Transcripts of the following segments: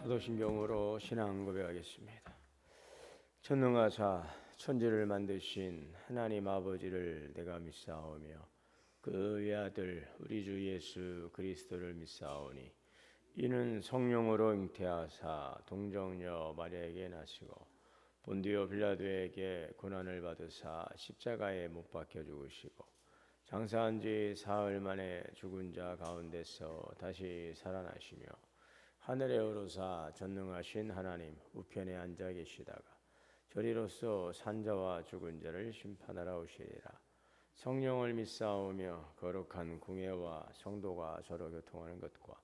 사도신경으로 신앙 고백하겠습니다. 전능하사 천지를 만드신 하나님 아버지를 내가 믿사오며 그 외아들 우리 주 예수 그리스도를 믿사오니 이는 성령으로 잉태하사 동정녀 마리아에게 나시고 본디오 빌라도에게 고난을 받으사 십자가에 못 박혀 죽으시고 장사한 지 사흘 만에 죽은 자 가운데서 다시 살아나시며 하늘에 오르사 전능하신 하나님 우편에 앉아 계시다가 저리로서 산자와 죽은 자를 심판하러 오시리라. 성령을 믿사오며 거룩한 공예와 성도가 서로 교통하는 것과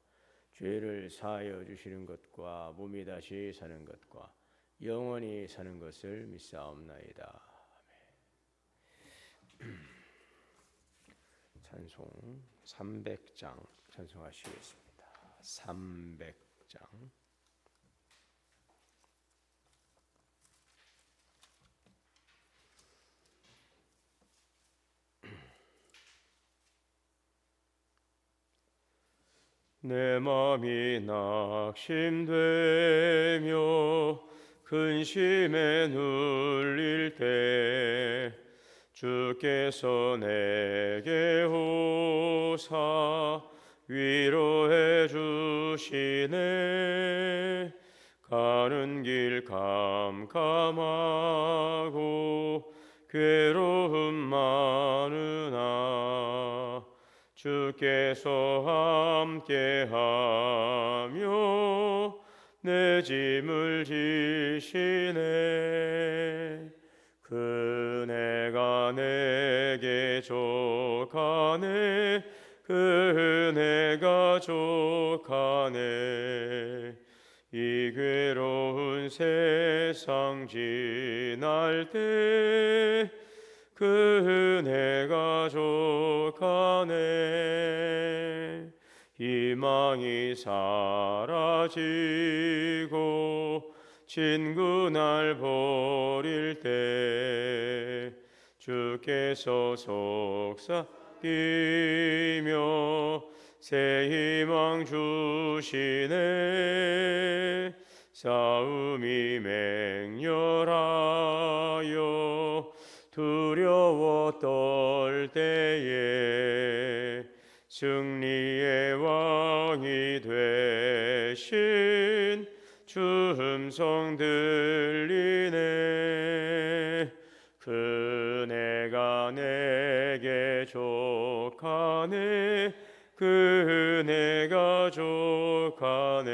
죄를 사하여 주시는 것과 몸이 다시 사는 것과 영원히 사는 것을 믿사옵나이다. 아멘. 찬송 300장 찬송하시겠습니다. 300장 내 맘이 낙심되며 근심에 눌릴 때 주께서 내게 오사 위로해 주시네. 가는 길 캄캄하고 괴로움 많으나 주께서 함께하며 내 짐을 지시네. 그네가 내게 족하네. 그네가 족하네. 이 괴로운 세상 지날 때 그네가 족하네. 희망이 사라지고 친구 날 버릴 때 주께서 속삭이며 새 희망 주시네. 싸움이 맹렬하여 두려워 떨 때에 승리의 왕이 되신 주 음성 들리네. 그네가 내게 족하네. 그네가 족하네.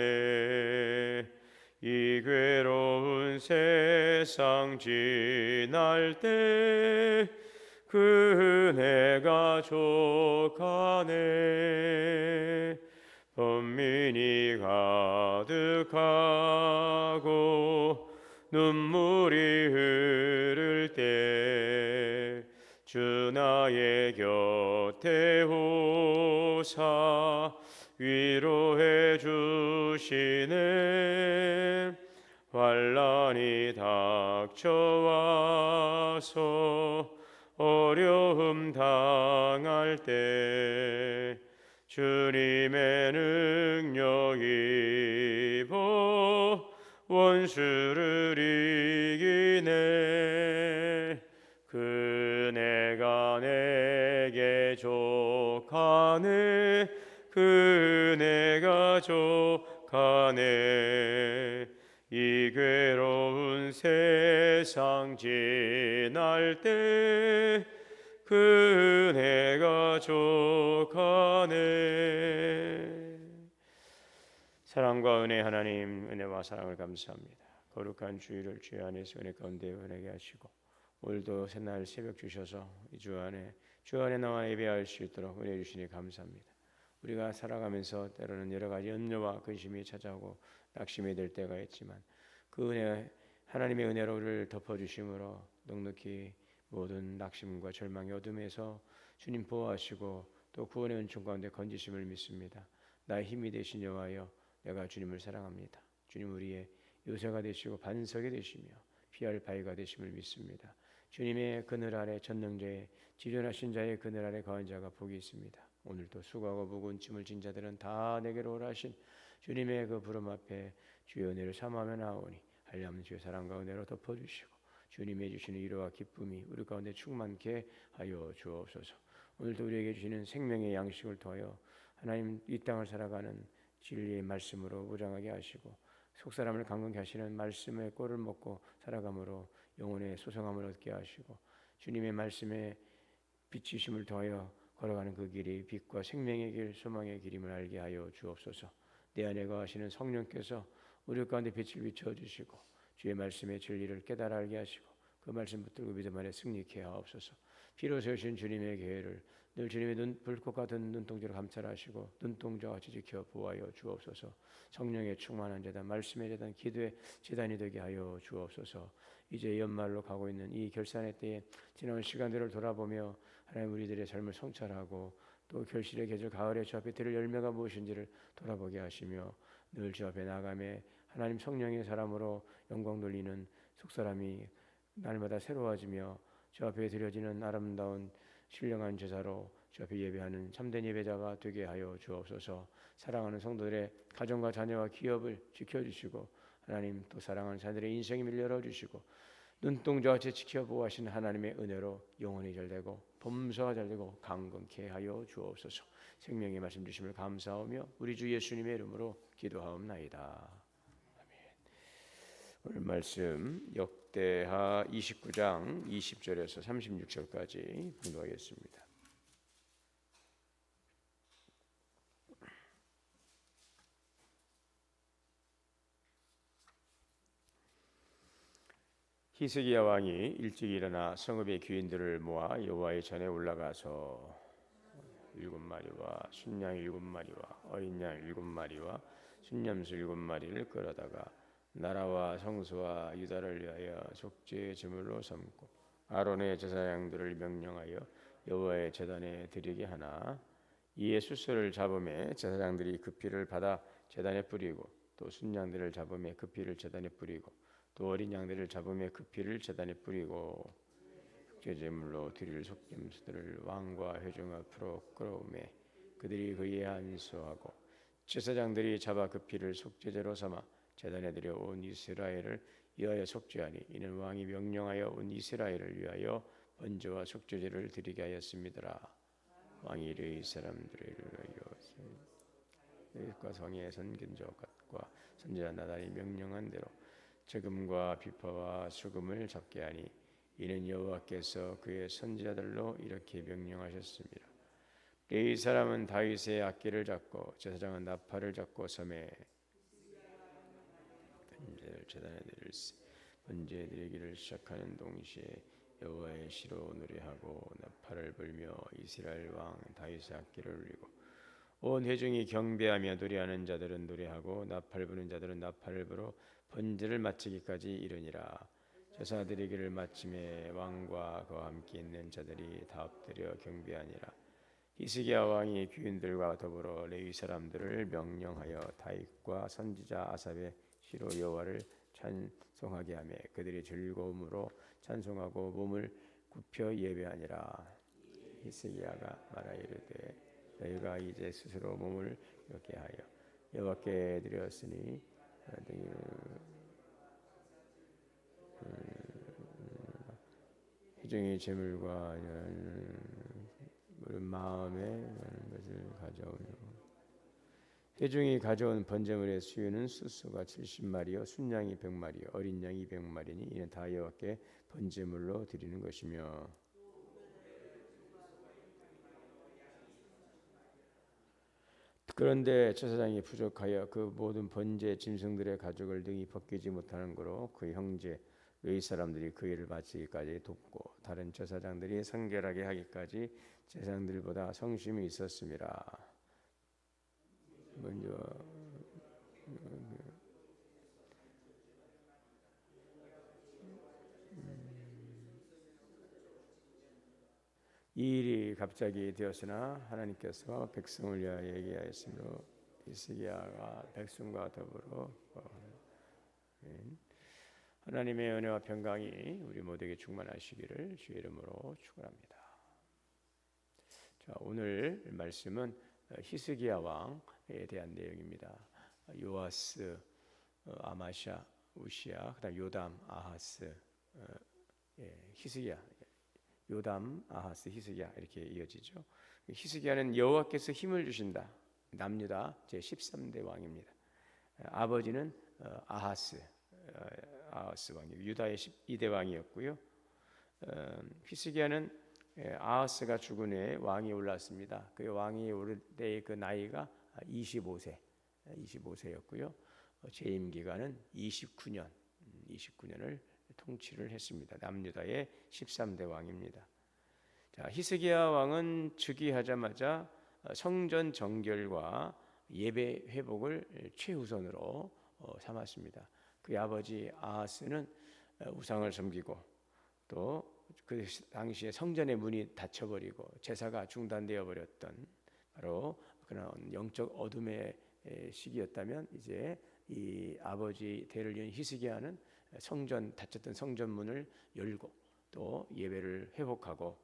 이 괴로운 세상 지날 때 그네가 족하네. 번민이 가득하고 눈물이 흐를 때 주 나의 곁에 오사 위로해 주시네. 환난이 닥쳐와서 어려움 당할 때 주님의 능력 입어 원수를 이기네. 그네가 내게 족하네. 그네가 족하네. 이 괴로운 세상 지날 때 그네가 족하네. 사랑과 은혜 하나님, 은혜와 사랑을 감사합니다. 거룩한 주일을 주의 안에서 은혜 가운데 은혜게 하시고 오늘도 새날 새벽 주셔서 이 주 안에 나와 예배할 수 있도록 은혜 주시니 감사합니다. 우리가 살아가면서 때로는 여러 가지 염려와 근심이 찾아오고 낙심이 될 때가 있지만 그 은혜, 하나님의 은혜로 우리를 덮어주심으로 넉넉히 모든 낙심과 절망의 어둠에서 주님 보호하시고 또 구원의 은총 가운데 건지심을 믿습니다. 나의 힘이 되신 여호와여, 내가 주님을 사랑합니다. 주님 우리의 요새가 되시고 반석이 되시며 피할 바위가 되심을 믿습니다. 주님의 그늘 아래 전능자의 지존하신 자의 그늘 아래 거한 자가 복이 있습니다. 오늘도 수고하고 무거운 짐을 진 자들은 다 내게로 오라 하신 주님의 그 부름 앞에 주의 은혜를 삼하며 나오니 한량없는 주의 사랑과 은혜로 덮어주시고 주님의 주시는 위로와 기쁨이 우리 가운데 충만케 하여 주옵소서. 오늘도 우리에게 주시는 생명의 양식을 통하여 하나님 이 땅을 살아가는 진리의 말씀으로 무장하게 하시고 속사람을 강건케 하시는 말씀의 꼴을 먹고 살아감으로 영혼의 소성함을 얻게 하시고 주님의 말씀에 빛이심을 통하여 걸어가는 그 길이 빛과 생명의 길, 소망의 길임을 알게 하여 주옵소서. 내 안에 거하시는 성령께서 우리 가운데 빛을 비춰주시고 주의 말씀의 진리를 깨달아 알게 하시고 그 말씀 붙들고 믿음 안에 승리케 하옵소서. 피로 세우신 주님의 계회를 늘 주님의 불꽃 같은 눈동자로 감찰하시고 눈동자와 같이 지켜 보호하여 주옵소서. 성령의 충만한 제단, 말씀의 제단, 기도의 제단이 되게 하여 주옵소서. 이제 연말로 가고 있는 이 결산의 때에 지나온 시간들을 돌아보며 하나님 우리들의 삶을 성찰하고 또 결실의 계절 가을에 주 앞에 드릴 열매가 무엇인지를 돌아보게 하시며 늘 주 앞에 나아가며 하나님 성령의 사람으로 영광 돌리는 속사람이 날마다 새로워지며 주 앞에 드려지는 아름다운 신령한 제사로 주 앞에 예배하는 참된 예배자가 되게 하여 주옵소서. 사랑하는 성도들의 가정과 자녀와 기업을 지켜주시고 하나님 또 사랑하는 자들의 인생을 열어주시고 눈동자같이 지켜보호하신 하나님의 은혜로 영혼이 잘되고 범사가 잘되고 강건케 하여 주옵소서. 생명의 말씀 주심을 감사하며 우리 주 예수님의 이름으로 기도하옵나이다. 오늘 말씀 역대하 29장 20절에서 36절까지 봉독하겠습니다. 히스기야 왕이 일찍 일어나 성읍의 귀인들을 모아 여호와의 전에 올라가서 7마리와 순양 7마리와 어린 양 7마리와 순염소 7마리를 끌어다가 나라와 성소와 유다를 위하여 속죄의 제물로 삼고 아론의 제사장들을 명령하여 여호와의 제단에 드리게 하나 이에 숫소를 잡음에 제사장들이 그 피를 받아 제단에 뿌리고 또 순양들을 잡음에 그 피를 제단에 뿌리고 또 어린 양들을 잡음에 그 피를 제단에 뿌리고 속죄제물로 드릴 속죄물들을 왕과 회중 앞으로 끌어오매 그들이 그에 안수하고 제사장들이 잡아 그 피를 속죄제로 삼아 제단에 드려 온 이스라엘을 위하여 속죄하니 이는 왕이 명령하여 온 이스라엘을 위하여 번제와 속죄제를 드리게 하였음이더라. 왕이 이르되 이 사람들을 위하여 과 성의 선견자과 선지자 나단이 명령한 대로 저금과 비파와 수금을 잡게 하니 이는 여호와께서 그의 선지자들로 이렇게 명령하셨습니다. 레위 사람은 다윗의 악기를 잡고 제사장은 나팔을 잡고 섬에 번제를 제단에 드릴세. 번제 드리기를 시작하는 동시에 여호와의 시로 노래하고 나팔을 불며 이스라엘 왕 다윗의 악기를 울리고 온 회중이 경배하며 노래하는 자들은 노래하고 나팔 부는 자들은 나팔을 불어 번제를 마치기까지 이르니라. 제사 드리기를 마침에 왕과 그와 함께 있는 자들이 다 엎드려 경배하니라. 히스기야 왕이 귀인들과 더불어 레위 사람들을 명령하여 다윗과 선지자 아삽의 시로 여호와를 찬송하게 하며 그들이 즐거움으로 찬송하고 몸을 굽혀 예배하니라. 히스기야가 말하 이르되 너희가 이제 스스로 몸을 이렇게 하여 여호와께 드렸으니 회중의 제물과 마음에 것을 가져오며 회중이 가져온 번제물의 수유는 숫소가 70마리요 순양이 100마리요 어린 양이 200마리니 이는 다 여호와께 번제물로 드리는 것이며 그런데 제사장이 부족하여 그 모든 번제 짐승들의 가죽을 등이 벗기지 못하는 거로 그 형제 레위 사람들이 그 일을 마치기까지 돕고 다른 제사장들이 성결하게 하기까지 제사장들보다 성심이 있었습니다. 먼저 이 일이 갑자기 되었으나 하나님께서 백성을 위하여 얘기하였으므로 히스기야가 백성과 더불어 하나님의 은혜와 평강이 우리 모두에게 충만하시기를 주의 이름으로 축원합니다. 자, 오늘 말씀은 히스기야 왕에 대한 내용입니다. 요아스, 아마샤, 우시야, 그다음 요담, 아하스, 히스기야, 요담, 아하스, 히스기야 이렇게 이어지죠. 히스기야는 여호와께서 힘을 주신다. 남유다 제 13대 왕입니다. 아버지는 아하스 왕이 유다의 12대 왕이었고요. 히스기야는 아하스가 죽은 후에 왕이 올랐습니다. 그 왕이 오를 때의 그 나이가 25세였고요. 재임 기간은 29년을 통치를 했습니다. 남유다의 13대 왕입니다. 자, 히스기야 왕은 즉위하자마자 성전 정결과 예배 회복을 최우선으로 삼았습니다. 그의 아버지 아하스는 우상을 섬기고 또 그 당시에 성전의 문이 닫혀버리고 제사가 중단되어 버렸던 바로 그런 영적 어둠의 시기였다면, 이제 이 아버지 대를 이은 히스기야는 닫혔던 성전 문을 열고 또 예배를 회복하고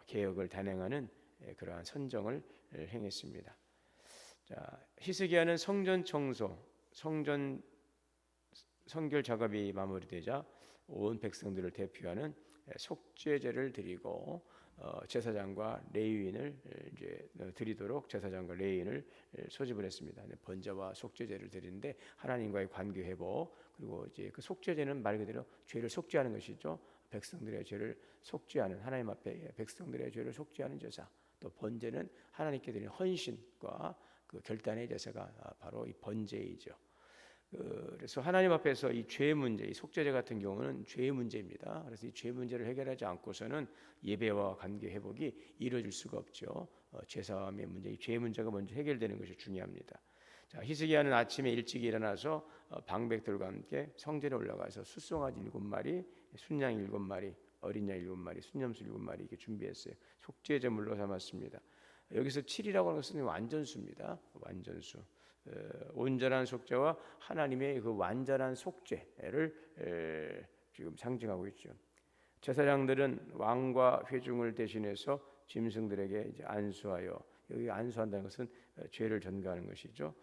개혁을 단행하는 그러한 선정을 행했습니다. 자, 히스기야는 성전 청소, 성결 작업이 마무리되자 온 백성들을 대표하는 속죄제를 드리고 제사장과 레위인을 이제 드리도록 제사장과 레위인을 소집을 했습니다. 번제와 속죄제를 드리는데 하나님과의 관계 회복, 그리고 이제 그 속죄제는 말 그대로 죄를 속죄하는 것이죠. 백성들의 죄를 속죄하는, 하나님 앞에 백성들의 죄를 속죄하는 제사. 또 번제는 하나님께 드리는 헌신과 그 결단의 제사가 바로 이 번제이죠. 그래서 하나님 앞에서 이 죄 문제, 이 속죄제 같은 경우는 죄 문제입니다. 그래서 이 죄 문제를 해결하지 않고서는 예배와 관계 회복이 이루어질 수가 없죠. 죄사함의 문제, 이 죄 문제가 먼저 해결되는 것이 중요합니다. 자, 히스기야는 아침에 일찍 일어나서 방백들과 함께 성전에 올라가서 숫송아지 7마리, 순양 7마리, 어린 양 7마리, 순염소 7마리 이렇게 준비했어요. 속죄 제물로 삼았습니다. 여기서 7이라고 하는 것은 완전수입니다. 완전수. 온전한 속죄와 하나님의 그 완전한 속죄를 지금 상징하고 있죠. 제사장들은 왕과 회중을 대신해서 짐승들에게 이제 안수하여, 여기 안수한다는 것은 죄를 전가하는 것이죠.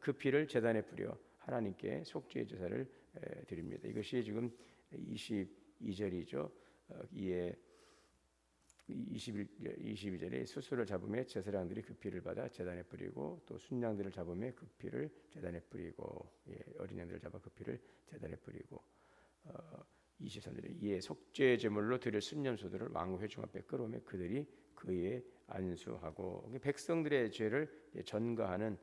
그 피를 제단에 뿌려 하나님께 속죄의 제사를 드립니다. 이것이 지금 22절이죠. 이에 22절에 수수를 잡으며 제사장들이 그 피를 받아 제단에 뿌리고, 또 순양들을 잡으며 그 피를 제단에 뿌리고, 어린 양들을 잡아 그 피를 제단에 뿌리고, 23절에 이에 속죄 제물로 드릴 순념소들을 왕 회중 앞에 끌어오며 그들이 그에 안수하고, 백성들의 죄를 전가하는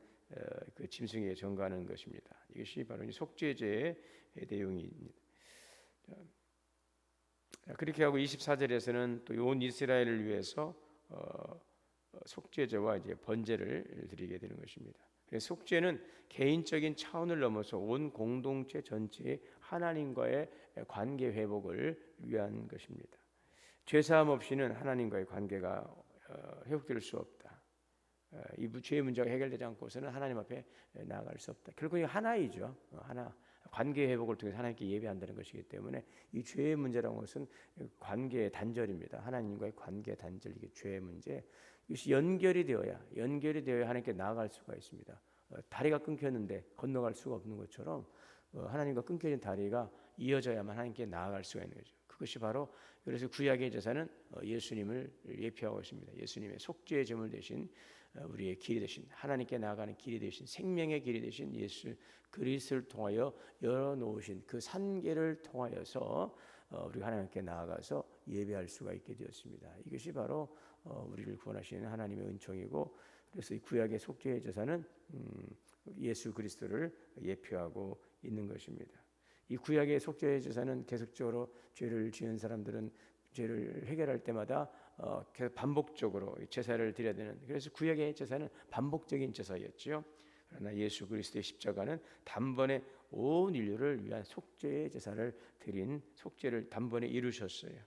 그 짐승에게 전가하는 것입니다. 이것이 바로 속죄제의 내용입니다. 그렇게 하고 24절에서는 또 온 이스라엘을 위해서 속죄제와 이제 번제를 드리게 되는 것입니다. 그래서 속죄는 개인적인 차원을 넘어서 온 공동체 전체의 하나님과의 관계 회복을 위한 것입니다. 죄사함 없이는 하나님과의 관계가 회복될 수 없다. 이 죄의 문제가 해결되지 않고서는 하나님 앞에 나아갈 수 없다. 결국 하나이죠. 하나. 관계 회복을 통해서 하나님께 예배한다는 것이기 때문에 이 죄의 문제라는 것은 관계의 단절입니다. 하나님과의 관계의 단절, 이게 죄의 문제. 이것이 연결이 되어야 하나님께 나아갈 수가 있습니다. 다리가 끊겼는데 건너갈 수가 없는 것처럼 하나님과 끊겨진 다리가 이어져야만 하나님께 나아갈 수가 있는 거죠. 그것이 바로, 그래서 구약의 제사는 예수님을 예표하고 있습니다. 예수님의 속죄의 제물 대신 우리의 길이 되신, 하나님께 나아가는 길이 되신, 생명의 길이 되신 예수 그리스도를 통하여 열어놓으신 그 산계를 통하여서 우리가 하나님께 나아가서 예배할 수가 있게 되었습니다. 이것이 바로 우리를 구원하시는 하나님의 은총이고, 그래서 이 구약의 속죄의 제사는 예수 그리스도를 예표하고 있는 것입니다. 이 구약의 속죄의 제사는 계속적으로 죄를 지은 사람들은 죄를 해결할 때마다 계속 반복적으로 제사를 드려야 되는, 그래서 구약의 제사는 반복적인 제사였죠. 그러나 예수 그리스도의 십자가는 단번에 온 인류를 위한 속죄의 제사를 드린, 속죄를 단번에 이루셨어요.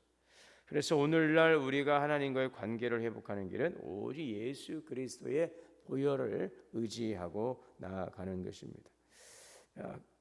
그래서 오늘날 우리가 하나님과의 관계를 회복하는 길은 오직 예수 그리스도의 보혈을 의지하고 나아가는 것입니다.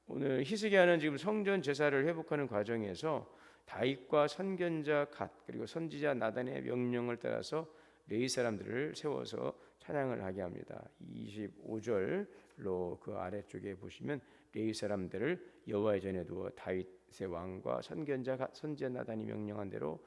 오늘 히스기야는 지금 성전 제사를 회복하는 과정에서 다윗과 선견자 갓 그리고 선지자 나단의 명령을 따라서 레위 사람들을 세워서 찬양을 하게 합니다. 25절 로 그 아래쪽에 보시면 레위 사람들을 여호와의 전에 두어 다윗의 왕과 선견자 선지자 나단이 명령한 대로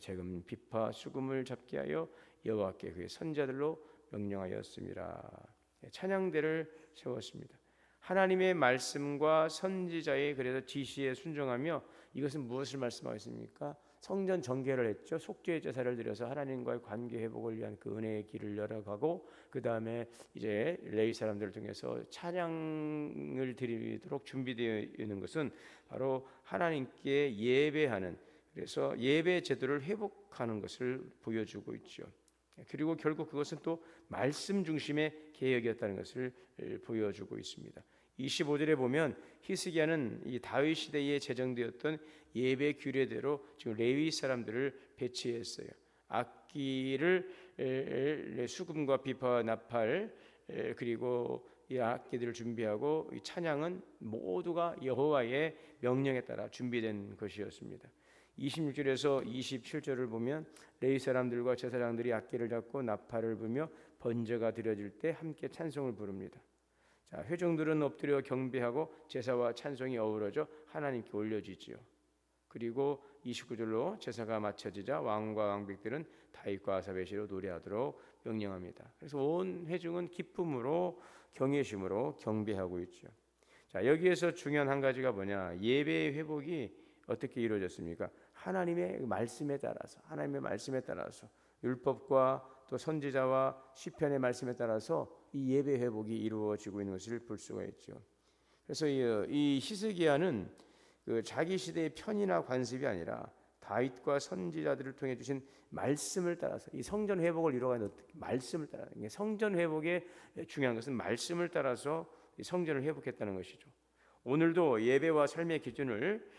재금 비파 수금을 잡게 하여 여호와께 그의 선자들로 명령하였습니다. 찬양대를 세웠습니다. 하나님의 말씀과 선지자의 그래서 지시에 순종하며 이것은 무엇을 말씀하겠습니까? 성전 정결을 했죠. 속죄 제사를 드려서 하나님과의 관계 회복을 위한 그 은혜의 길을 열어가고 그 다음에 이제 레위 사람들을 통해서 찬양을 드리도록 준비되어 있는 것은 바로 하나님께 예배하는 그래서 예배 제도를 회복하는 것을 보여주고 있죠. 그리고 결국 그것은 또 말씀 중심의 개혁이었다는 것을 보여주고 있습니다. 25절에 보면 히스기야는 이 다윗 시대에 제정되었던 예배 규례대로 지금 레위 사람들을 배치했어요. 악기를 수금과 비파와 나팔 그리고 이 악기들을 준비하고 이 찬양은 모두가 여호와의 명령에 따라 준비된 것이었습니다. 26절에서 27절을 보면 레위 사람들과 제사장들이 악기를 잡고 나팔을 불며 번제가 드려질 때 함께 찬송을 부릅니다. 자, 회중들은 엎드려 경배하고 제사와 찬송이 어우러져 하나님께 올려지지요. 그리고 29절로 제사가 마쳐지자 왕과 왕백들은 다윗과 아사벨시로 노래하도록 명령합니다. 그래서 온 회중은 기쁨으로 경외심으로 경배하고 있죠. 자, 여기에서 중요한 한 가지가 뭐냐? 예배의 회복이 어떻게 이루어졌습니까? 하나님의 말씀에 따라서 율법과 또 선지자와 시편의 말씀에 따라서 이 예배 회복이 이루어지고 있는 것을 볼 수가 있죠. 그래서 이 히스기야는 그 자기 시대의 편이나 관습이 아니라 다윗과 선지자들을 통해 주신 말씀을 따라서 이 성전 회복을 이루어가는 말씀을 따라 성전 회복의 중요한 것은 말씀을 따라서 이 성전을 회복했다는 것이죠. 오늘도 예배와 삶의 기준을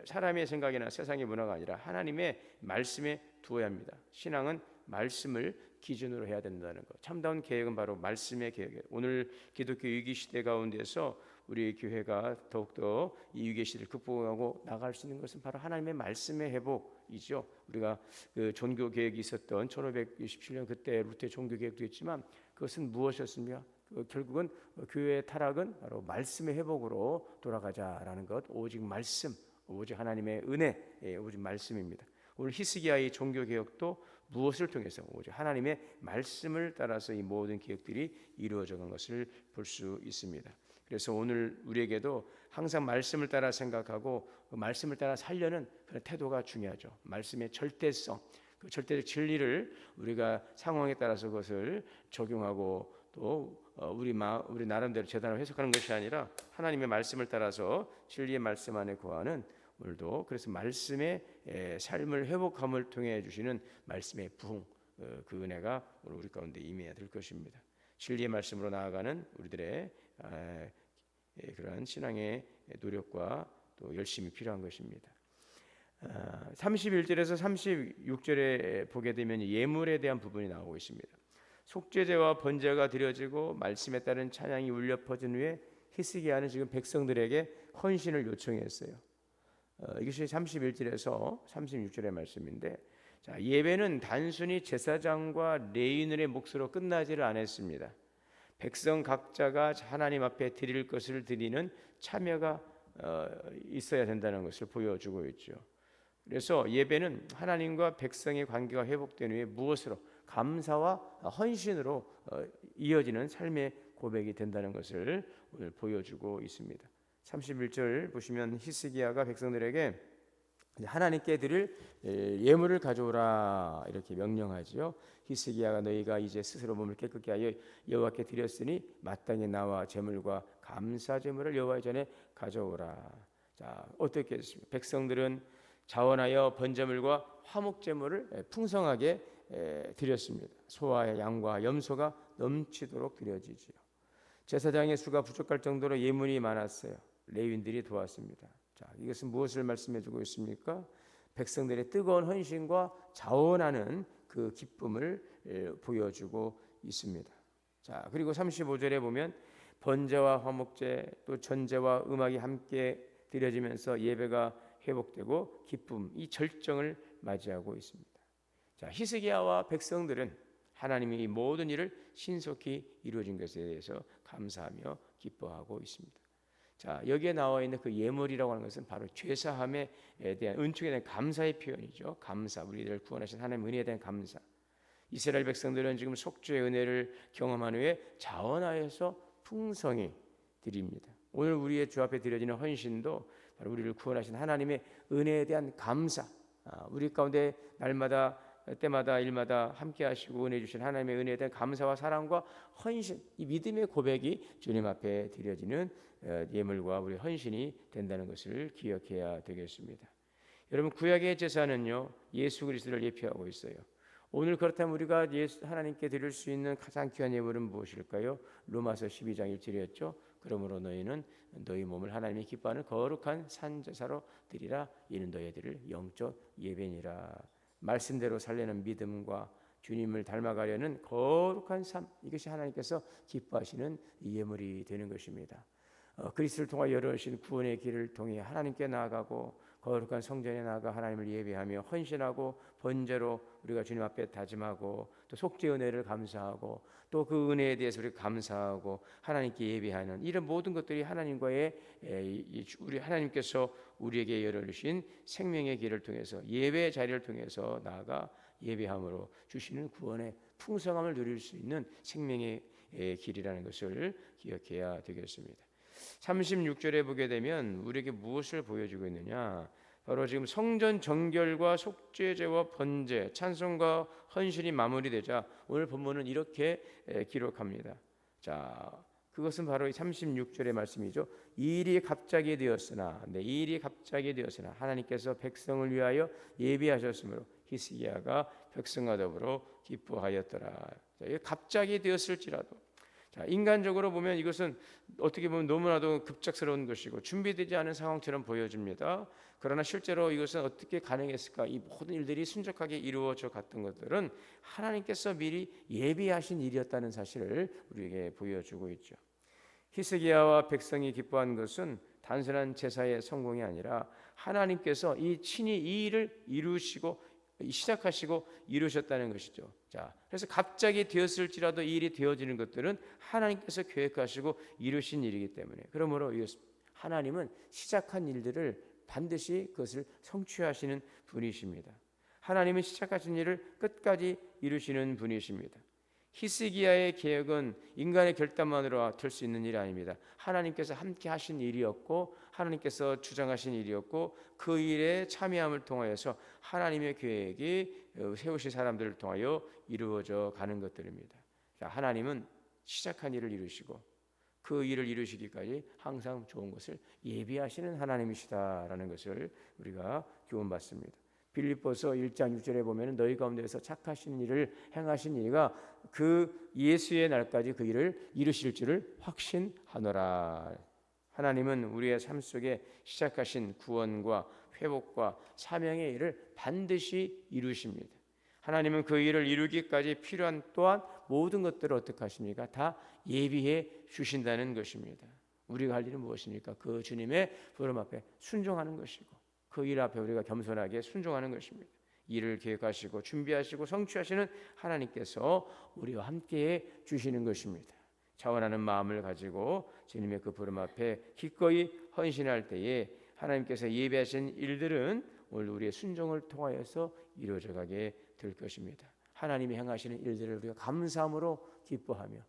사람의 생각이나 세상의 문화가 아니라 하나님의 말씀에 두어야 합니다. 신앙은 말씀을 기준으로 해야 된다는 것. 참다운 개혁은 바로 말씀의 개혁이에요. 오늘 기독교 위기 시대 가운데서 우리 교회가 더욱더 이 위기 시대를 극복하고 나갈 수 있는 것은 바로 하나님의 말씀의 회복이죠. 우리가 그 종교 개혁이 있었던 1567년 그때 루테 종교 개혁도 있지만 그것은 무엇이었습니까? 결국은 교회의 타락은 바로 말씀의 회복으로 돌아가자라는 것. 오직 말씀, 오직 하나님의 은혜, 오직 말씀입니다. 오늘 히스기야의 종교 개혁도 무엇을 통해서 오직 하나님의 말씀을 따라서 이 모든 개혁들이 이루어져간 것을 볼 수 있습니다. 그래서 오늘 우리에게도 항상 말씀을 따라 생각하고 그 말씀을 따라 살려는 그런 태도가 중요하죠. 말씀의 절대성, 그 절대적 진리를 우리가 상황에 따라서 그것을 적용하고 또 우리 나름대로 재단을 해석하는 것이 아니라 하나님의 말씀을 따라서 진리의 말씀 안에 거하는 오늘도 그래서 말씀의 삶을 회복함을 통해 주시는 말씀의 부흥 그 은혜가 오늘 우리 가운데 임해야 될 것입니다. 진리의 말씀으로 나아가는 우리들의 그러한 신앙의 노력과 또 열심이 필요한 것입니다. 31절에서 36절에 보게 되면 예물에 대한 부분이 나오고 있습니다. 속죄제와 번제가 드려지고 말씀에 따른 찬양이 울려 퍼진 후에 히스기야는 지금 백성들에게 헌신을 요청했어요. 이것이 31절에서 36절의 말씀인데, 자, 예배는 단순히 제사장과 레위인의 몫으로 끝나지를 않았습니다. 백성 각자가 하나님 앞에 드릴 것을 드리는 참여가 있어야 된다는 것을 보여주고 있죠. 그래서 예배는 하나님과 백성의 관계가 회복된 후에 무엇으로? 감사와 헌신으로 이어지는 삶의 고백이 된다는 것을 오늘 보여주고 있습니다. 31절 보시면 히스기야가 백성들에게 하나님께 드릴 예물을 가져오라 이렇게 명령하지요. 히스기야가 너희가 이제 스스로 몸을 깨끗게 하여 여호와께 드렸으니 마땅히 나와 제물과 감사 제물을 여호와의 전에 가져오라. 자, 어떻게 했습니까? 백성들은 자원하여 번제물과 화목 제물을 풍성하게 드렸습니다. 소와 양과 염소가 넘치도록 드려지지요. 제사장의 수가 부족할 정도로 예물이 많았어요. 레위인들이 도왔습니다. 자, 이것은 무엇을 말씀해주고 있습니까? 백성들의 뜨거운 헌신과 자원하는 그 기쁨을 보여주고 있습니다. 자, 그리고 35절에 보면 번제와 화목제 또 전제와 음악이 함께 드려지면서 예배가 회복되고 기쁨 이 절정을 맞이하고 있습니다. 자, 히스기야와 백성들은 하나님이 이 모든 일을 신속히 이루어진 것에 대해서 감사하며 기뻐하고 있습니다. 자, 여기에 나와 있는 그 예물이라고 하는 것은 바로 죄사함에 대한 은총에 대한 감사의 표현이죠. 감사, 우리를 구원하신 하나님 은혜에 대한 감사. 이스라엘 백성들은 지금 속죄의 은혜를 경험한 후에 자원하여서 풍성히 드립니다. 오늘 우리의 주 앞에 드려지는 헌신도 바로 우리를 구원하신 하나님의 은혜에 대한 감사, 우리 가운데 날마다 때마다 일마다 함께 하시고 은혜 주신 하나님의 은혜에 대한 감사와 사랑과 헌신, 이 믿음의 고백이 주님 앞에 드려지는 예물과 우리 헌신이 된다는 것을 기억해야 되겠습니다. 여러분, 구약의 제사는요, 예수 그리스도를 예표하고 있어요. 오늘 그렇다면 우리가 하나님께 드릴 수 있는 가장 귀한 예물은 무엇일까요? 로마서 12장 1절이었죠. 그러므로 너희는 너희 몸을 하나님이 기뻐하는 거룩한 산제사로 드리라. 이는 너희들을 영적 예배니라. 말씀대로 살려는 믿음과 주님을 닮아가려는 거룩한 삶, 이것이 하나님께서 기뻐하시는 예물이 되는 것입니다. 그리스도를 통하여 열어주신 구원의 길을 통해 하나님께 나아가고 거룩한 성전에 나아가 하나님을 예배하며 헌신하고 번제로 우리가 주님 앞에 다짐하고 또 속죄 은혜를 감사하고 또 그 은혜에 대해서 우리가 감사하고 하나님께 예배하는 이런 모든 것들이 하나님과의 우리 하나님께서 우리에게 열어주신 생명의 길을 통해서 예배의 자리를 통해서 나아가 예배함으로 주시는 구원의 풍성함을 누릴 수 있는 생명의 길이라는 것을 기억해야 되겠습니다. 36절에 보게 되면 우리에게 무엇을 보여주고 있느냐? 바로 지금 성전 정결과 속죄제와 번제, 찬송과 헌신이 마무리되자 오늘 본문은 이렇게 기록합니다. 자, 그것은 바로 36절의 말씀이죠. 이 일이 갑자기 되었으나, 이 일이 갑자기 되었으나 하나님께서 백성을 위하여 예비하셨으므로 히스기야가 백성과 더불어 기뻐하였더라. 자, 이게 갑자기 되었을지라도, 자, 인간적으로 보면 이것은 어떻게 보면 너무나도 급작스러운 것이고 준비되지 않은 상황처럼 보여집니다. 그러나 실제로 이것은 어떻게 가능했을까? 이 모든 일들이 순적하게 이루어져 갔던 것들은 하나님께서 미리 예비하신 일이었다는 사실을 우리에게 보여주고 있죠. 히스기야와 백성이 기뻐한 것은 단순한 제사의 성공이 아니라 하나님께서 친히 이 일을 이루시고 시작하시고 이루셨다는 것이죠. 자, 그래서 갑자기 되었을지라도 이 일이 되어지는 것들은 하나님께서 계획하시고 이루신 일이기 때문에, 그러므로 하나님은 시작한 일들을 반드시 그것을 성취하시는 분이십니다. 하나님은 시작하신 일을 끝까지 이루시는 분이십니다. 히스기야의 계획은 인간의 결단만으로 될 수 있는 일이 아닙니다. 하나님께서 함께 하신 일이었고 하나님께서 주장하신 일이었고 그 일에 참여함을 통하여서 하나님의 계획이 세우신 사람들을 통하여 이루어져 가는 것들입니다. 하나님은 시작한 일을 이루시고 그 일을 이루시기까지 항상 좋은 것을 예비하시는 하나님이시다라는 것을 우리가 교훈받습니다. 빌립보서 1장 6절에 보면 너희 가운데서 착하신 일을 행하신 이가 그 예수의 날까지 그 일을 이루실 줄을 확신하노라. 하나님은 우리의 삶 속에 시작하신 구원과 회복과 사명의 일을 반드시 이루십니다. 하나님은 그 일을 이루기까지 필요한 또한 모든 것들을 어떻게 하십니까? 다 예비해 주신다는 것입니다. 우리가 할 일은 무엇입니까? 그 주님의 부름 앞에 순종하는 것이고 그 일 앞에 우리가 겸손하게 순종하는 것입니다. 일을 계획하시고 준비하시고 성취하시는 하나님께서 우리와 함께해 주시는 것입니다. 자원하는 마음을 가지고 주님의 그 부름 앞에 기꺼이 헌신할 때에 하나님께서 예배하신 일들은 오늘 우리의 순종을 통하여서 이루어져 가게 될 것입니다. 하나님이 행하시는 일들을 우리가 감사함으로 기뻐하며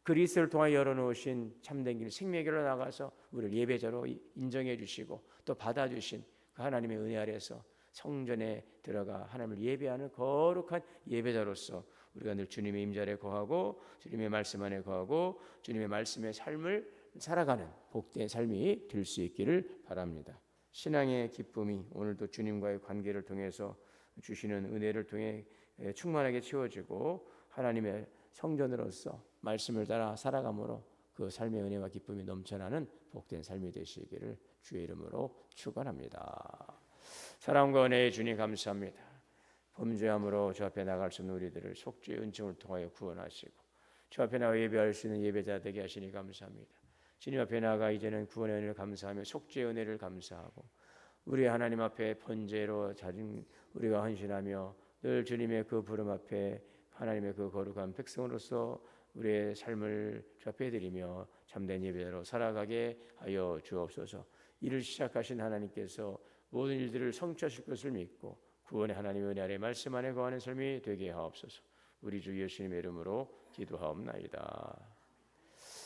그리스도를 통하여 열어놓으신 참된 길 생명의 길로 나가서 우리를 예배자로 인정해 주시고 또 받아주신 그 하나님의 은혜 아래에서 성전에 들어가 하나님을 예배하는 거룩한 예배자로서 우리가 늘 주님의 임자에 거하고 주님의 말씀 안에 거하고 주님의 말씀의 삶을 살아가는 복된 삶이 될 수 있기를 바랍니다. 신앙의 기쁨이 오늘도 주님과의 관계를 통해서 주시는 은혜를 통해 충만하게 채워지고 하나님의 성전으로서 말씀을 따라 살아감으로 그 삶의 은혜와 기쁨이 넘쳐나는 복된 삶이 되시기를 주의 이름으로 축원합니다. 사랑과 은혜의 주님 감사합니다. 범죄함으로 주 앞에 나갈 수 없는 우리들을 속죄의 은총을 통하여 구원하시고 주 앞에 나가 예배할 수 있는 예배자 되게 하시니 감사합니다. 주님 앞에 나가 이제는 구원의 은혜를 감사하며 속죄의 은혜를 감사하고 우리 하나님 앞에 번제로 자진 우리가 헌신하며 늘 주님의 그 부름 앞에 하나님의 그 거룩한 백성으로서 우리의 삶을 접해드리며 참된 예배로 살아가게 하여 주옵소서. 이를 시작하신 하나님께서 모든 일들을 성취하실 것을 믿고 구원의 하나님의 은혜 아래 말씀 안에 거하는 삶이 되게 하옵소서. 우리 주 예수님의 이름으로 기도하옵나이다.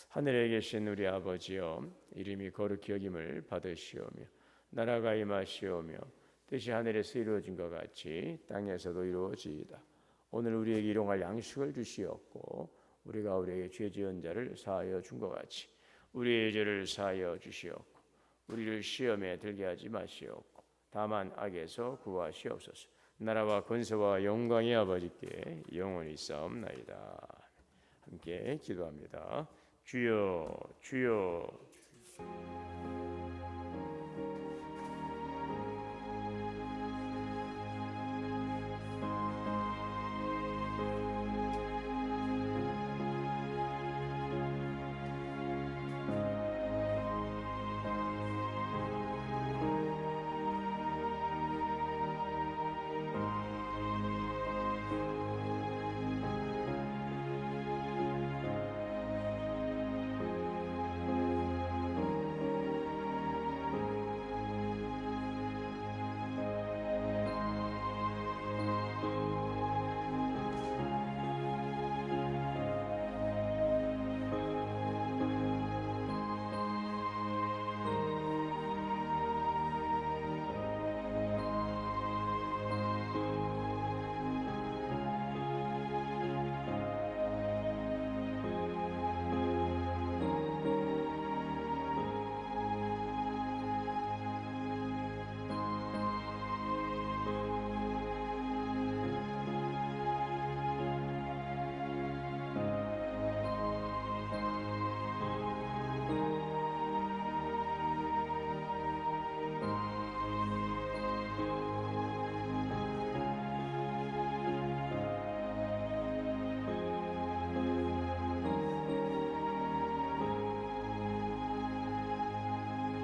하늘에 계신 우리 아버지여, 이름이 거룩히 여김을 받으시오며 나라가 임하시오며 뜻이 하늘에서 이루어진 것 같이 땅에서도 이루어지이다. 오늘 우리에게 일용할 양식을 주시옵고 우리가 우리에게 죄 지은 자를 사하여 준 것 같이 우리의 죄를 사하여 주시옵고 우리를 시험에 들게 하지 마시옵고 다만 악에서 구하시옵소서. 나라와 권세와 영광이 아버지께 영원히 있사옵나이다. 함께 기도합니다. 주여 주여